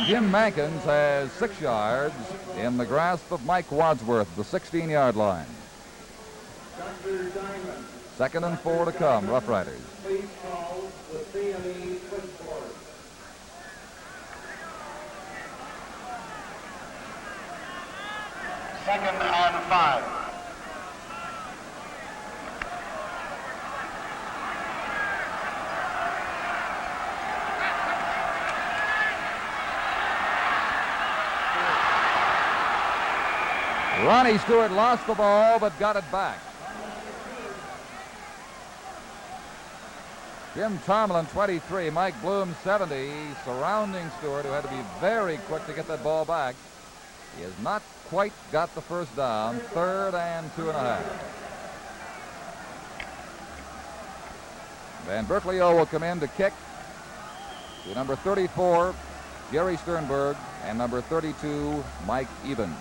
Jim Mankins has 6 yards in the grasp of Mike Wadsworth, the 16-yard line. 2nd and 4 to come, Rough Riders. Please call the CME switchboard. Second and 5. Ronnie Stewart lost the ball but got it back. Jim Tomlin, 23, Mike Bloom, 70, surrounding Stewart, who had to be very quick to get that ball back. He has not quite got the first down. 3rd and 2.5. Van Berkeley will come in to kick to number 34, Jerry Sternberg, and number 32, Mike Eben,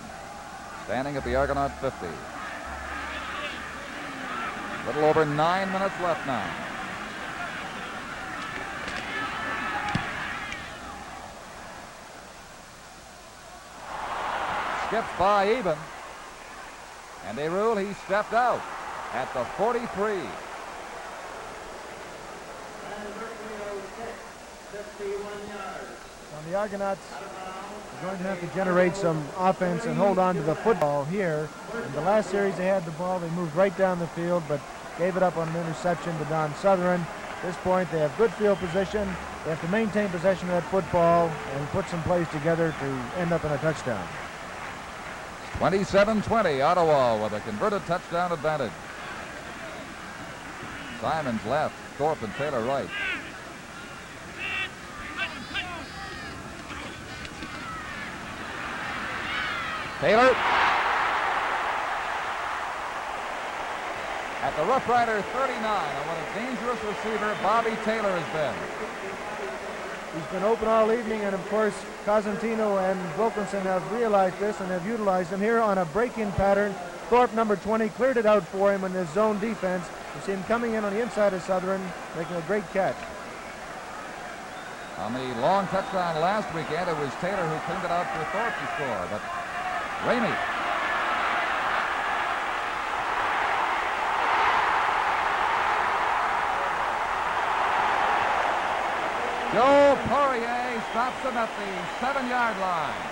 standing at the Argonaut 50. A little over 9 minutes left now. Skips by Eben, and they rule he stepped out at the 43. So the Argonauts are going to have to generate some offense and hold on to the football here. In the last series they had the ball, they moved right down the field, but gave it up on an interception to Don Southern. At this point they have good field position. They have to maintain possession of that football and put some plays together to end up in a touchdown. 27-20, Ottawa with a converted touchdown advantage. Simons left, Thorpe and Taylor right. Taylor at the Rough Rider 39, and what a dangerous receiver Bobby Taylor has been. He's been open all evening, and of course Cosentino and Wilkinson have realized this and have utilized him here on a break-in pattern. Thorpe, number 20, cleared it out for him in his zone defense. You see him coming in on the inside of Southern, making a great catch. On the long touchdown last weekend, it was Taylor who cleaned it out for Thorpe to score, but Ramey. Joe Poirier stops him at the 7-yard line.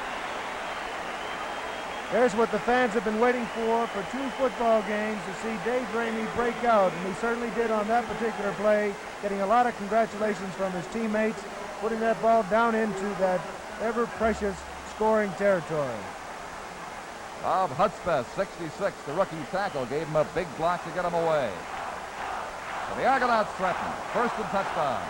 There's what the fans have been waiting for 2 football games, to see Dave Ramey break out, and he certainly did on that particular play, getting a lot of congratulations from his teammates, putting that ball down into that ever-precious scoring territory. Bob Hudspeth, 66, the rookie tackle, gave him a big block to get him away. So the Argonauts threaten. 1st and touchdown.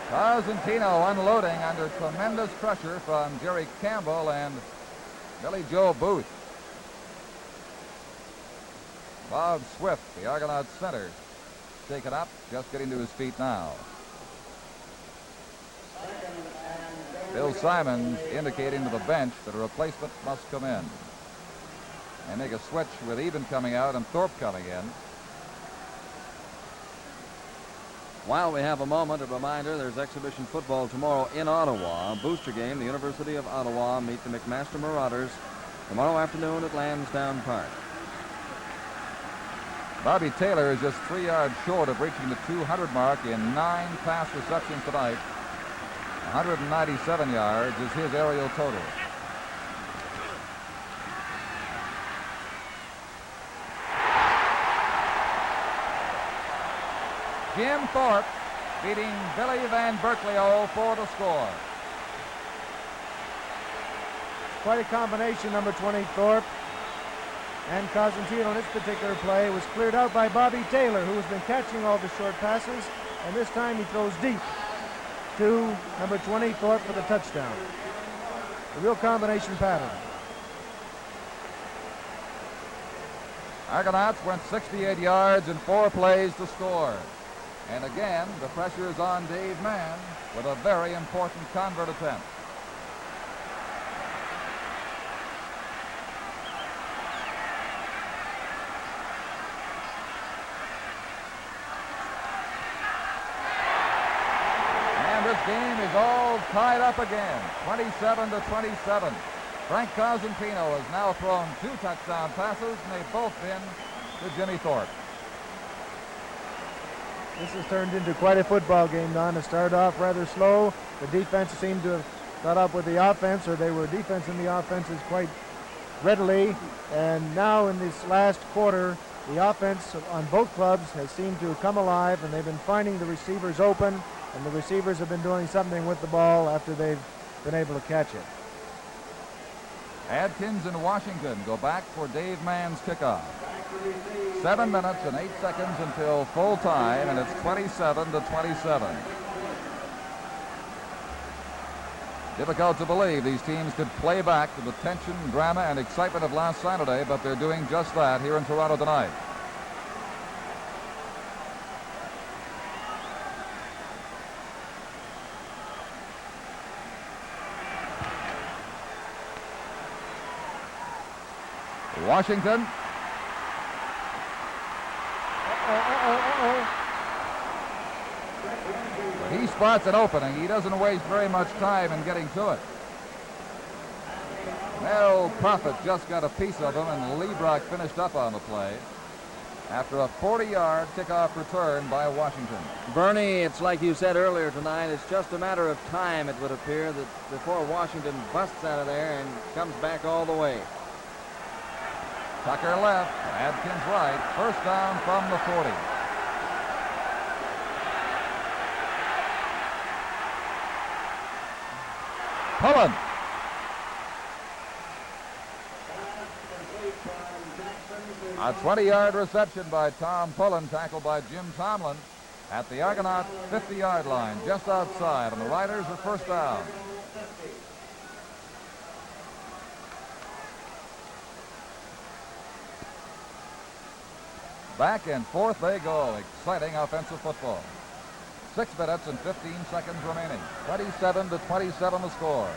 Cosentino unloading under tremendous pressure from Jerry Campbell and Billy Joe Booth. Bob Swift, the Argonaut center, taken up, just getting to his feet now. Bill Simons indicating to the bench that a replacement must come in. They make a switch with Eben coming out and Thorpe coming in. While we have a moment, a reminder, there's exhibition football tomorrow in Ottawa. A booster game, the University of Ottawa meet the McMaster Marauders tomorrow afternoon at Lansdowne Park. Bobby Taylor is just 3 yards short of reaching the 200 mark in 9 pass receptions tonight. 197 yards is his aerial total. Jim Thorpe beating Billy Van Berkeley for the score. Quite a combination, number 20, Thorpe and Cosentino on this particular play. Was cleared out by Bobby Taylor, who has been catching all the short passes, and this time he throws deep to number 20, Thorpe, for the touchdown. A real combination pattern. Argonauts went 68 yards in 4 plays to score. And again, the pressure is on Dave Mann with a very important convert attempt. And this game is all tied up again, 27-27. Frank Cosentino has now thrown 2 touchdown passes, and they've both been to Jimmy Thorpe. This has turned into quite a football game, Don. It started off rather slow. The defense seemed to have caught up with the offense, or they were defensing the offenses quite readily. And now in this last quarter, the offense on both clubs has seemed to come alive, and they've been finding the receivers open, and the receivers have been doing something with the ball after they've been able to catch it. Adkins and Washington go back for Dave Mann's kickoff. 7 minutes and 8 seconds until full time, and it's 27-27. Difficult to believe these teams could play back to the tension, drama, and excitement of last Saturday, but they're doing just that here in Toronto tonight. Washington. He spots an opening. He doesn't waste very much time in getting to it. Mel Prophet just got a piece of him, and Lebrock finished up on the play after a 40-yard kickoff return by Washington. Bernie, it's like you said earlier tonight, it's just a matter of time, it would appear, that before Washington busts out of there and comes back all the way. Tucker left, Adkins right, first down from the 40. Pullen. A 20-yard reception by Tom Pullen, tackled by Jim Tomlin at the Argonaut 50-yard line, just outside, and the Riders are first down. Back and forth they go. Exciting offensive football. 6 minutes and 15 seconds remaining. 27-27 the score.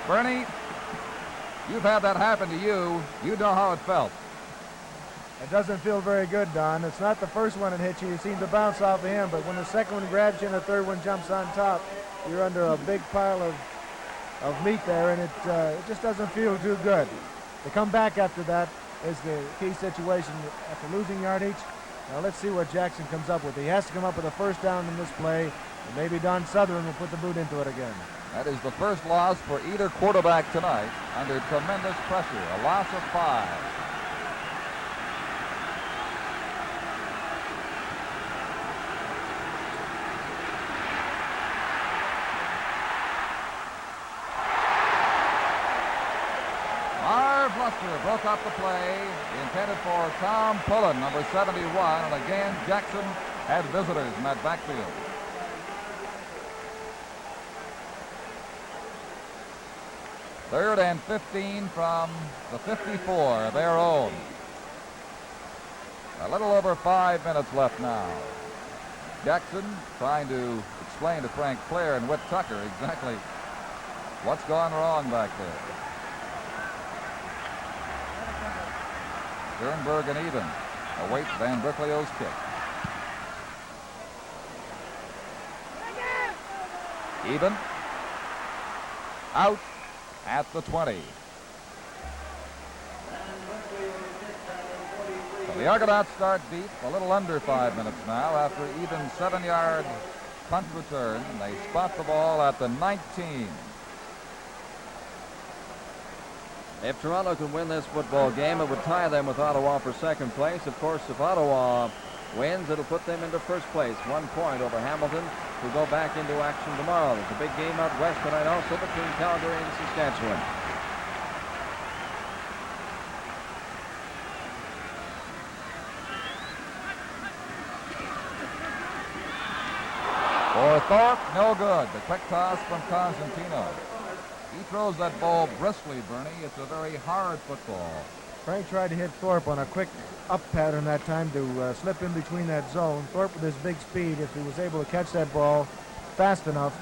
Bernie, you've had that happen to you. You know how it felt. It doesn't feel very good, Don. It's not the first one that hits you. You seem to bounce off of him, but when the second one grabs you and the third one jumps on top, you're under a big pile of meat there, and it just doesn't feel too good. To come back after that is the key situation after losing yardage. Now let's see what Jackson comes up with. He has to come up with a first down in this play, and maybe Don Sutherland will put the boot into it again. That is the first loss for either quarterback tonight under tremendous pressure, a loss of 5. Bluster broke up the play, intended for Tom Pullen, number 71, and again Jackson had visitors in that backfield. Third and 15 from the 54, their own. A little over 5 minutes left now. Jackson trying to explain to Frank Clare and Whit Tucker exactly what's gone wrong back there. Sternberg and Even await Van Bricklio's kick. Even out at the 20. So the Argonauts start deep, a little under 5 minutes now after Even's 7-yard punt return. They spot the ball at the 19. If Toronto can win this football game, it would tie them with Ottawa for second place. Of course, if Ottawa wins, it'll put them into first place, 1 point over Hamilton, who go back into action tomorrow. There's a big game out west tonight also between Calgary and Saskatchewan. Thorpe, no good. The quick toss from Cosentino. He throws that ball briskly, Bernie. It's a very hard football. Frank tried to hit Thorpe on a quick up pattern that time to slip in between that zone. Thorpe with his big speed, if he was able to catch that ball fast enough,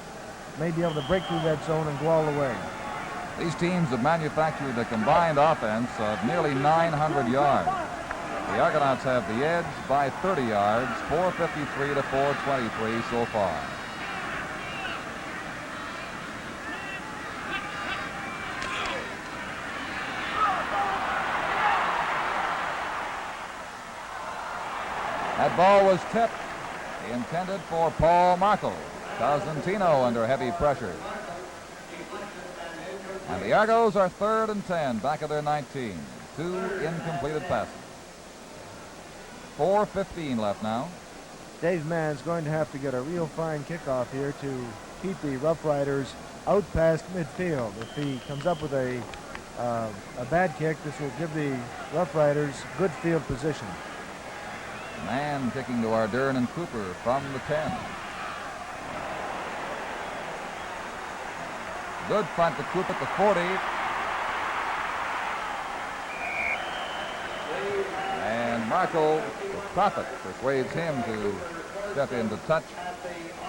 may be able to break through that zone and go all the way. These teams have manufactured a combined offense of nearly 900 yards. The Argonauts have the edge by 30 yards, 453 to 423 so far. That ball was tipped, intended for Paul Markle. Cosentino under heavy pressure. And the Argos are 3rd and 10, back of their 19. 2 incompleted passes. 4:15 left now. Dave Mann's going to have to get a real fine kickoff here to keep the Rough Riders out past midfield. If he comes up with a bad kick, this will give the Rough Riders good field position. Mann kicking to Ardern and Cooper from the 10. Good punt to Cooper at the 40. And Markle, the prophet, persuades him to step in to touch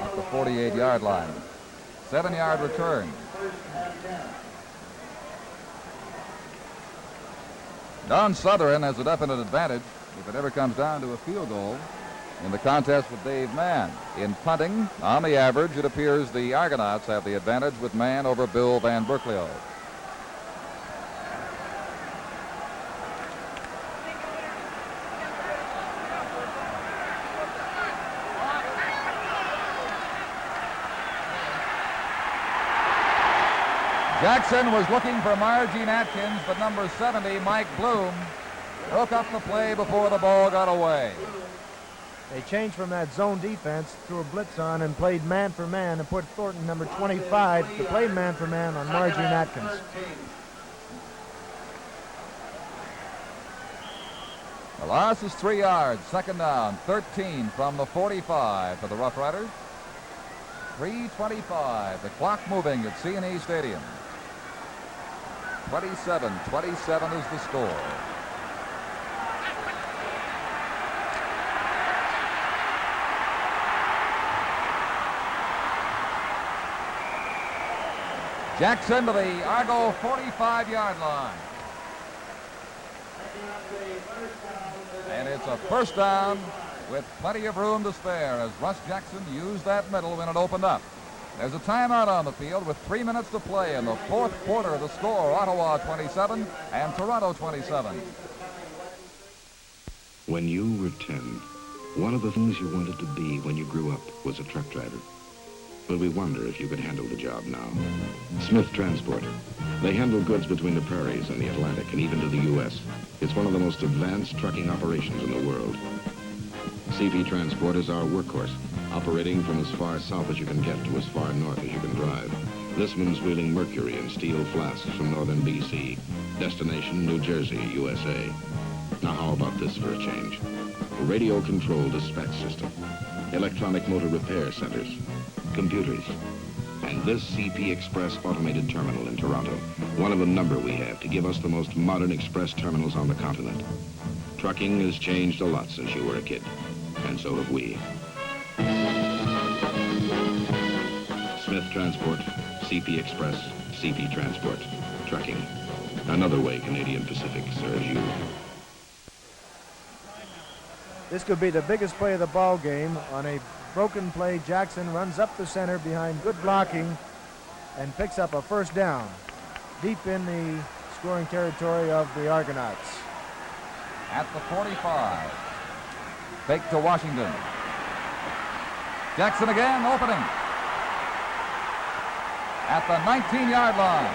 at the 48-yard line. 7-yard return. Don Southern has a definite advantage if it ever comes down to a field goal in the contest with Dave Mann. In punting, on the average, it appears the Argonauts have the advantage with Mann over Bill Van Berkeley. Jackson was looking for Margene Atkins, but number 70, Mike Bloom, broke up the play before the ball got away. They changed from that zone defense, threw a blitz on, and played man for man, and put Thornton, number 25, to play man for man on Margene Atkins. The loss is 3 yards. 2nd down, 13 from the 45 for the Rough Riders. 3:25. The clock moving at C&E Stadium. 27-27 is the score. Jackson to the Argo 45-yard line. And it's a first down with plenty of room to spare as Russ Jackson used that middle when it opened up. There's a timeout on the field with 3 minutes to play in the 4th quarter. The score, Ottawa 27 and Toronto 27. When you were 10, one of the things you wanted to be when you grew up was a truck driver. Well, we wonder if you could handle the job now. Smith Transport. They handle goods between the prairies and the Atlantic and even to the U.S. It's one of the most advanced trucking operations in the world. CP Transport is our workhorse, operating from as far south as you can get to as far north as you can drive. This one's wheeling mercury in steel flasks from northern B.C. Destination, New Jersey, USA. Now, how about this for a change? A radio-controlled dispatch system, electronic motor repair centers, computers, and this CP Express automated terminal in Toronto, one of a number we have to give us the most modern express terminals on the continent. Trucking has changed a lot since you were a kid, and so have we. Smith Transport, CP Express, CP Transport, trucking. Another way Canadian Pacific serves you. This could be the biggest play of the ball game. On a broken play, Jackson runs up the center behind good blocking and picks up a first down deep in the scoring territory of the Argonauts. At the 45. Fake to Washington. Jackson again, opening. At the 19-yard line.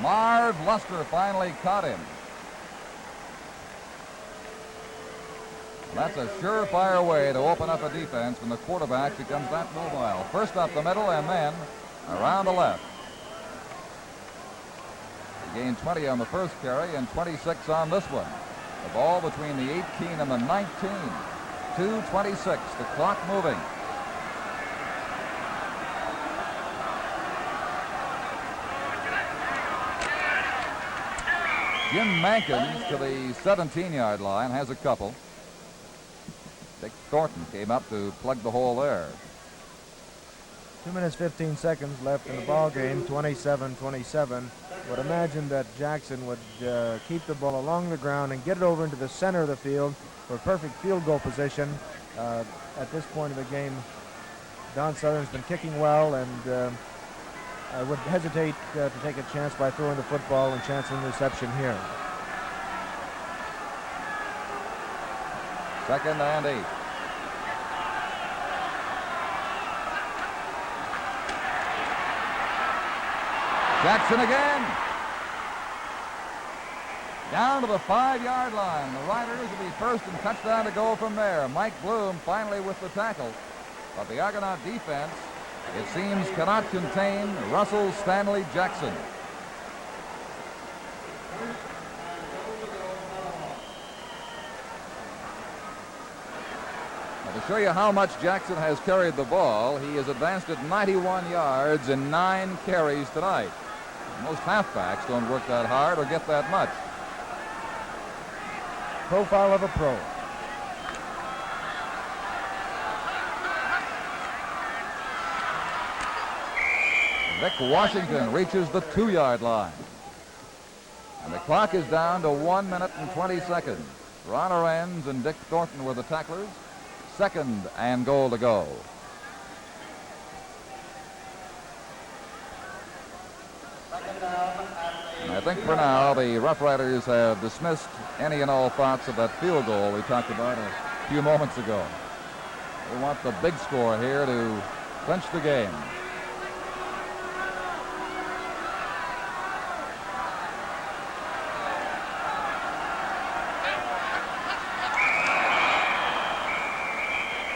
Marv Luster finally caught him. That's a surefire way to open up a defense when the quarterback becomes that mobile. First up the middle and then around the left. He gained 20 on the first carry and 26 on this one. The ball between the 18 and the 19. 22-26, the clock moving. Jim Mankins to the 17-yard line, has a couple. Dick Thornton came up to plug the hole there. 2 minutes, 15 seconds left in the ball game, 27-27. Would imagine that Jackson would keep the ball along the ground and get it over into the center of the field for perfect field goal position. At this point of the game, Don Southern's been kicking well, and I would hesitate to take a chance by throwing the football and chancing the reception here. 2nd and 8. Jackson again. Down to the 5-yard line. The Riders will be first and touchdown to go from there. Mike Bloom finally with the tackle. But the Argonaut defense, it seems, cannot contain Russell Stanley Jackson. Now, to show you how much Jackson has carried the ball, he has advanced it 91 yards in 9 carries tonight. Most halfbacks don't work that hard or get that much. Profile of a pro. Vic Washington reaches the 2-yard line. And the clock is down to 1 minute and 20 seconds. Ron Arends and Dick Thornton were the tacklers. 2nd and goal to go. And I think for now the Rough Riders have dismissed any and all thoughts of that field goal we talked about a few moments ago. They want the big score here to clinch the game.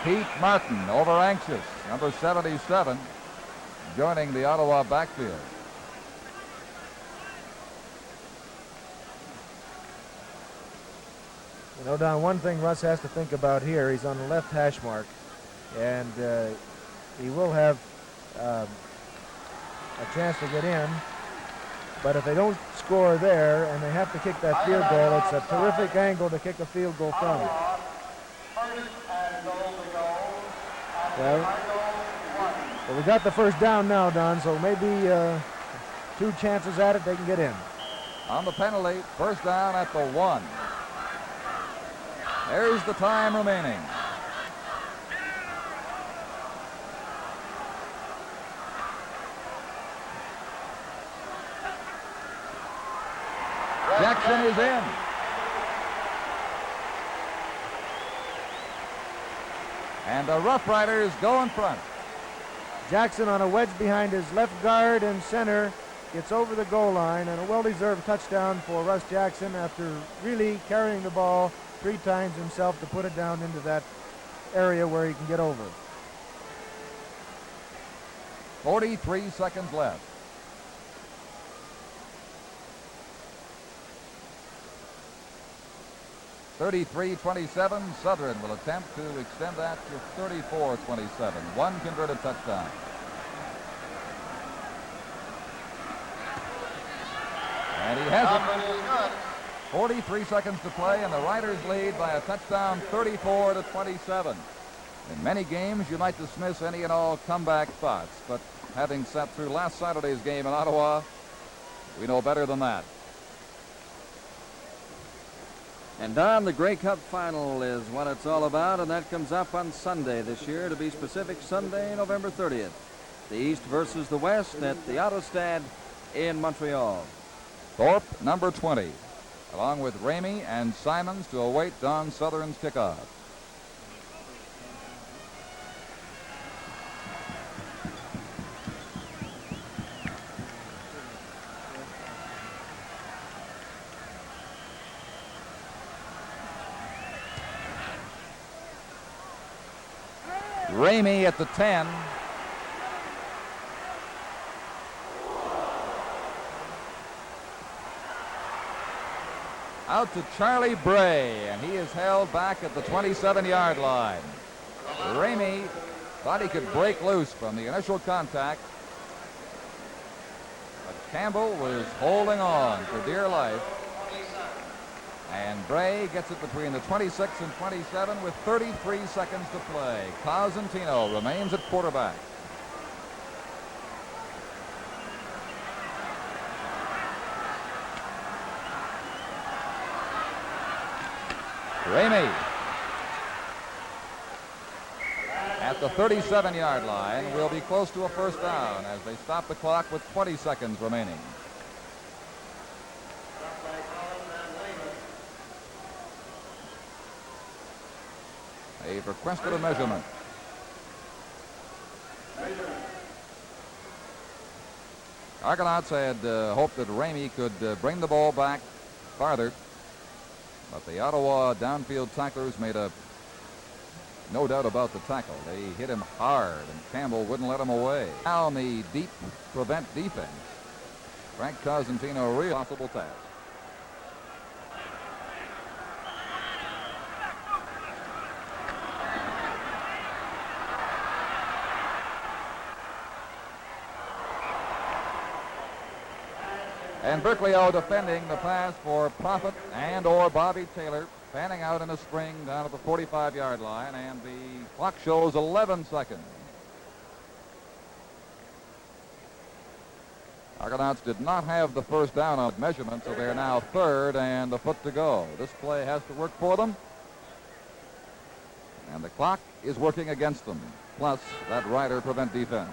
Pete Martin, over anxious, number 77, joining the Ottawa backfield. You know, Don, one thing Russ has to think about here, he's on the left hash mark, and he will have a chance to get in, but if they don't score there and they have to kick that field goal, it's a terrific angle to kick a field goal from. Well, we got the first down now, Don, so maybe 2 chances at it, they can get in. On the penalty, first down at the 1. There's the time remaining. Jackson is in. And the Rough Riders go in front. Jackson on a wedge behind his left guard and center gets over the goal line, and a well-deserved touchdown for Russ Jackson after really carrying the ball 3 times himself to put it down into that area where he can get over. 43 seconds left. (33-27). Southern will attempt to extend that to 34-27. 1 converted touchdown. And he has it. 43 seconds to play, and the Riders lead by a touchdown, 34-27. In many games, you might dismiss any and all comeback thoughts, but having sat through last Saturday's game in Ottawa, we know better than that. And Don, the Grey Cup final is what it's all about, and that comes up on Sunday this year, to be specific, Sunday, November 30th. The East versus the West at the Autostade in Montreal. Thorpe, number 20, along with Ramey and Simons to await Don Southern's kickoff. Ramey at the 10. Out to Charlie Bray, and he is held back at the 27-yard line. Ramey thought he could break loose from the initial contact, but Campbell was holding on for dear life. And Bray gets it between the 26 and 27 with 33 seconds to play. Cosentino remains at quarterback. Ramey at the 37-yard line will be close to a first down as they stop the clock with 20 seconds remaining. They've requested a measurement. Argonauts had hoped that Ramey could bring the ball back farther, but the Ottawa downfield tacklers made no doubt about the tackle. They hit him hard, and Campbell wouldn't let him away. Now on the deep prevent defense, Frank Cosentino, real possible task. And Berkeley-O defending the pass for Profit and or Bobby Taylor, fanning out in a spring down at the 45-yard line, and the clock shows 11 seconds. Argonauts did not have the first down on measurement, so they're now third and a foot to go. This play has to work for them, and the clock is working against them, plus that rider prevent defense.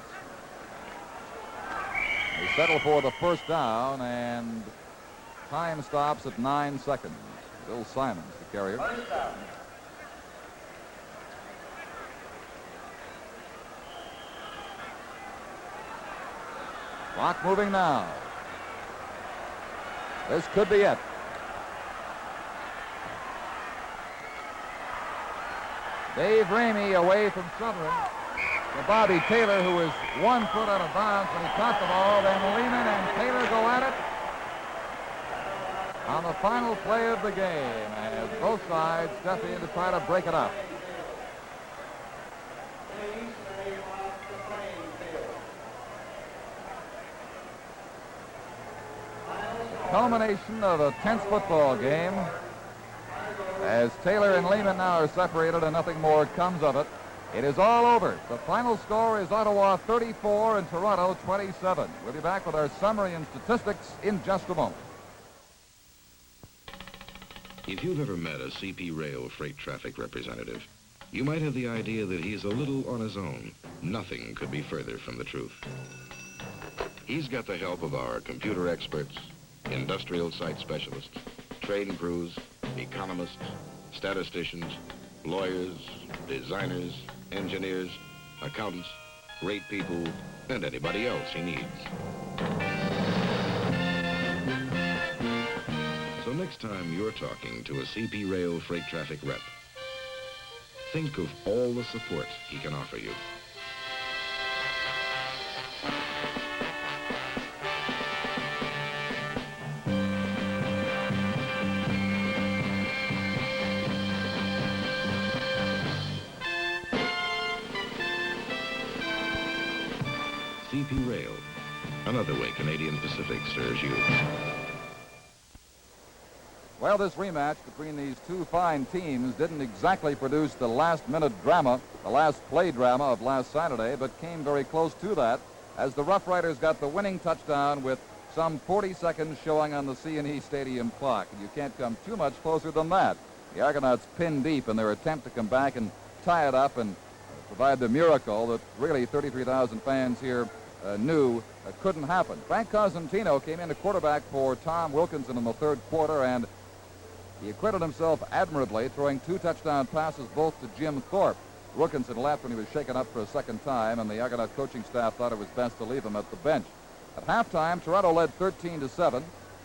They settle for the first down, and time stops at 9 seconds. Bill Simons, the carrier. Clock moving now. This could be it. Dave Ramey away from Southern. To Bobby Taylor, who is 1 foot out of bounds when he caught the ball. Then Lehman and Taylor go at it on the final play of the game as both sides step in to try to break it up. The culmination of a tense football game as Taylor and Lehman now are separated and nothing more comes of it. It is all over. The final score is Ottawa 34 and Toronto 27. We'll be back with our summary and statistics in just a moment. If you've ever met a CP Rail freight traffic representative, you might have the idea that he's a little on his own. Nothing could be further from the truth. He's got the help of our computer experts, industrial site specialists, train crews, economists, statisticians, lawyers, designers, engineers, accountants, rate people, and anybody else he needs. So next time you're talking to a CP Rail freight traffic rep, think of all the support he can offer you. CP Rail, another way Canadian Pacific serves you. Well, this rematch between these two fine teams didn't exactly produce the last-minute drama, the last play drama of last Saturday, but came very close to that as the Rough Riders got the winning touchdown with some 40 seconds showing on the C&E Stadium clock. And you can't come too much closer than that. The Argonauts pinned deep in their attempt to come back and tie it up and provide the miracle that really 33,000 fans here knew couldn't happen. Frank Cosentino came in to quarterback for Tom Wilkinson in the third quarter, and he acquitted himself admirably, throwing 2 touchdown passes both to Jim Thorpe. Wilkinson left when he was shaken up for a second time, and the Argonaut coaching staff thought it was best to leave him at the bench. At halftime, Toronto led 13-7.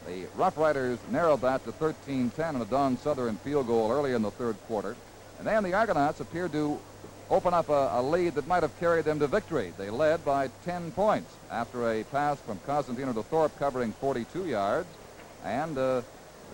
The Rough Riders narrowed that to 13-10 on a Don Southern field goal early in the third quarter. And then the Argonauts appeared to open up a lead that might have carried them to victory. They led by 10 points after a pass from Cosentino to Thorpe covering 42 yards. And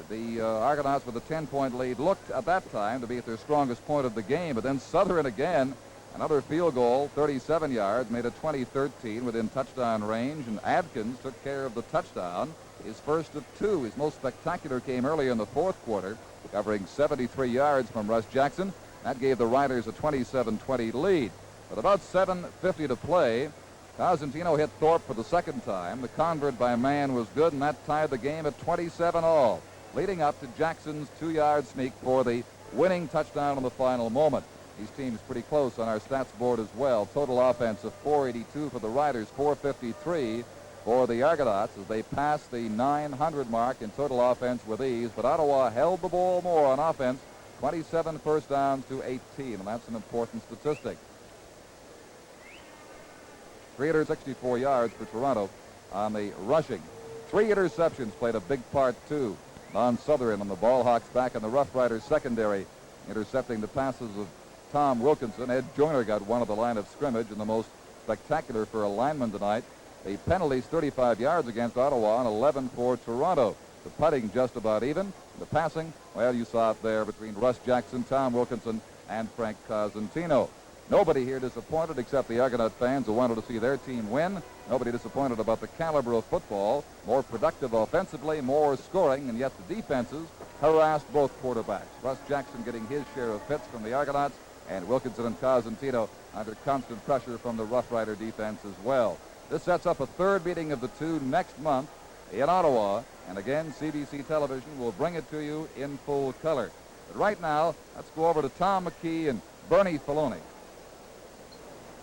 The Argonauts with a 10-point lead looked at that time to be at their strongest point of the game, but then Southern again, another field goal, 37 yards, made it 20-13 within touchdown range, and Adkins took care of the touchdown, his first of two. His most spectacular came early in the fourth quarter, covering 73 yards from Russ Jackson. That gave the Riders a 27-20 lead. With about 7:50 to play, Cosentino hit Thorpe for the second time. The convert by Mann was good, and that tied the game at 27-all, leading up to Jackson's 2-yard sneak for the winning touchdown in the final moment. These teams pretty close on our stats board as well. Total offense of 482 for the Riders, 453 for the Argonauts as they passed the 900 mark in total offense with ease. But Ottawa held the ball more on offense, 27 first downs to 18, and that's an important statistic. 364 yards for Toronto on the rushing. 3 interceptions played a big part, too. Non-Southern on the ball hawks back in the Rough Riders secondary, intercepting the passes of Tom Wilkinson. Ed Joyner got one of the line of scrimmage, and the most spectacular for a lineman tonight. The penalties, 35 yards against Ottawa and 11 for Toronto. The putting just about even. The passing, well, you saw it there between Russ Jackson, Tom Wilkinson, and Frank Cosentino. Nobody here disappointed except the Argonaut fans who wanted to see their team win. Nobody disappointed about the caliber of football. More productive offensively, more scoring, and yet the defenses harassed both quarterbacks. Russ Jackson getting his share of hits from the Argonauts, and Wilkinson and Cosentino under constant pressure from the Rough Rider defense as well. This sets up a third meeting of the two next month in Ottawa, and again, CBC Television will bring it to you in full color. But right now, let's go over to Tom McKee and Bernie Filoni.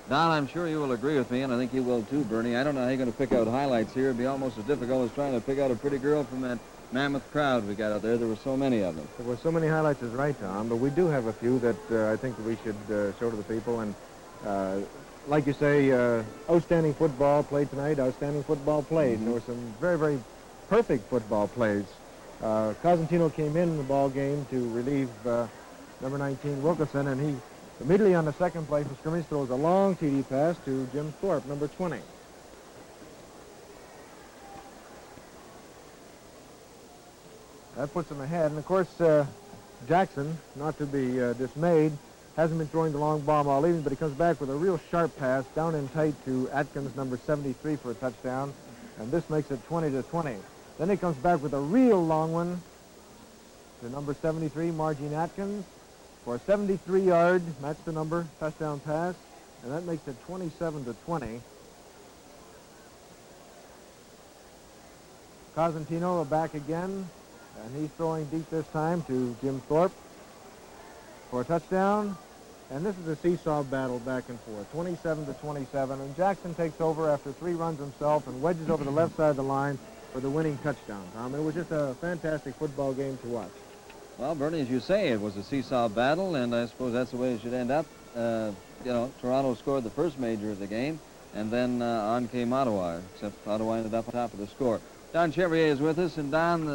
Don, I'm sure you will agree with me, and I think you will too, Bernie. I don't know how you're going to pick out highlights here. It'd be almost as difficult as trying to pick out a pretty girl from that mammoth crowd we got out there. There were so many of them. There were so many highlights, is right, Tom, but we do have a few that I think we should show to the people. And like you say, outstanding football played tonight, outstanding football played. There were some very, very perfect football plays. Cosentino came in the ball game to relieve number 19, Wilkinson, and he immediately on the second play from scrimmage throws a long TD pass to Jim Thorpe, number 20. That puts him ahead. And, of course, Jackson, not to be dismayed, hasn't been throwing the long bomb all evening, but he comes back with a real sharp pass down in tight to Atkins, number 73, for a touchdown. And this makes it 20-20. Then he comes back with a real long one to number 73, Margene Atkins, for a 73-yard, match the number, touchdown pass, and that makes it 27-20. Cosentino back again, and he's throwing deep this time to Jim Thorpe for a touchdown. And this is a seesaw battle back and forth, 27-27, and Jackson takes over after 3 runs himself and wedges over the left side of the line for the winning touchdown, Tom. It was just a fantastic football game to watch. Well, Bernie, as you say, it was a seesaw battle, and I suppose that's the way it should end up. Toronto scored the first major of the game, and then on came Ottawa, except Ottawa ended up on top of the score. Don Chevrier is with us, and Don,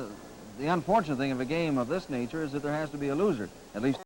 the unfortunate thing of a game of this nature is that there has to be a loser, at least